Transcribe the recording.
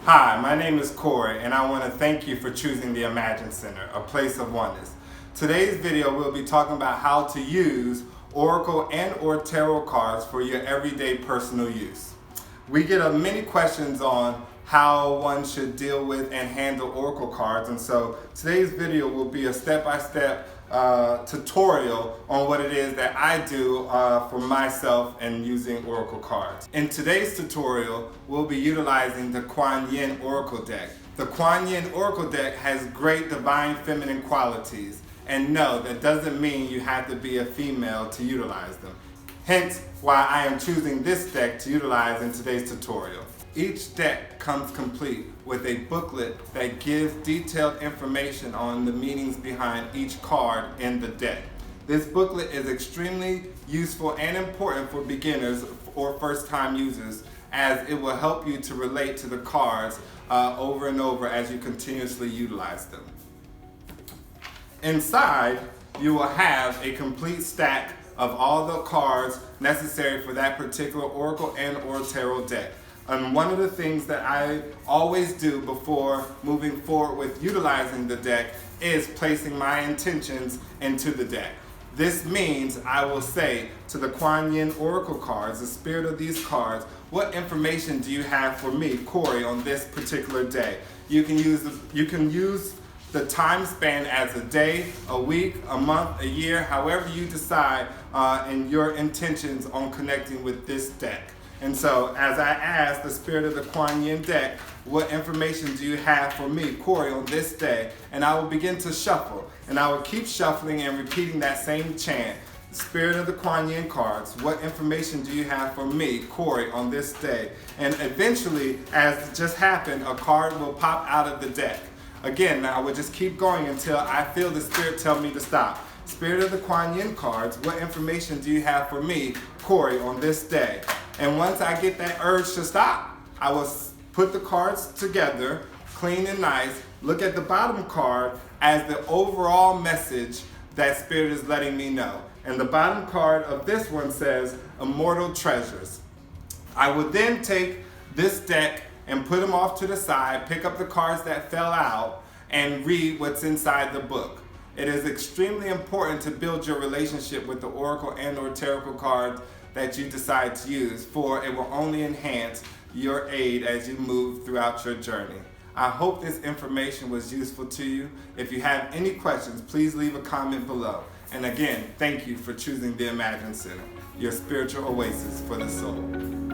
Hi, my name is Corey, and I want to thank you for choosing the Imagine Center, a place of oneness. Today's video, we'll be talking about how to use Oracle and/or Tarot cards for your everyday personal use. We get many questions on how one should deal with and handle Oracle cards, and so today's video will be a step-by-step tutorial on what it is that I do for myself and using Oracle cards. In today's tutorial, we'll be utilizing the Kuan Yin Oracle deck. The Kuan Yin Oracle deck has great divine feminine qualities, and no, that doesn't mean you have to be a female to utilize them. Hence why I am choosing this deck to utilize in today's tutorial. Each deck comes complete with a booklet that gives detailed information on the meanings behind each card in the deck. This booklet is extremely useful and important for beginners or first-time users, as it will help you to relate to the cards over and over as you continuously utilize them. Inside, you will have a complete stack of all the cards necessary for that particular Oracle and/or Tarot deck. And one of the things that I always do before moving forward with utilizing the deck is placing my intentions into the deck. This means I will say to the Kuan Yin Oracle cards, the spirit of these cards, what information do you have for me, Corey, on this particular day? You can use the time span as a day, a week, a month, a year, however you decide in your intentions on connecting with this deck. And so, as I ask the spirit of the Kuan Yin deck, what information do you have for me, Corey, on this day? And I will begin to shuffle. And I will keep shuffling and repeating that same chant. Spirit of the Kuan Yin cards, what information do you have for me, Corey, on this day? And eventually, as just happened, a card will pop out of the deck. Again, I will just keep going until I feel the spirit tell me to stop. Spirit of the Kuan Yin cards, what information do you have for me, Corey, on this day? And once I get that urge to stop, I will put the cards together, clean and nice, look at the bottom card as the overall message that Spirit is letting me know. And the bottom card of this one says, Immortal Treasures. I would then take this deck and put them off to the side, pick up the cards that fell out, and read what's inside the book. It is extremely important to build your relationship with the Oracle and/or Tarot cards that you decide to use, for it will only enhance your aid as you move throughout your journey. I hope this information was useful to you. If you have any questions, please leave a comment below. And again, thank you for choosing the Imagine Center, your spiritual oasis for the soul.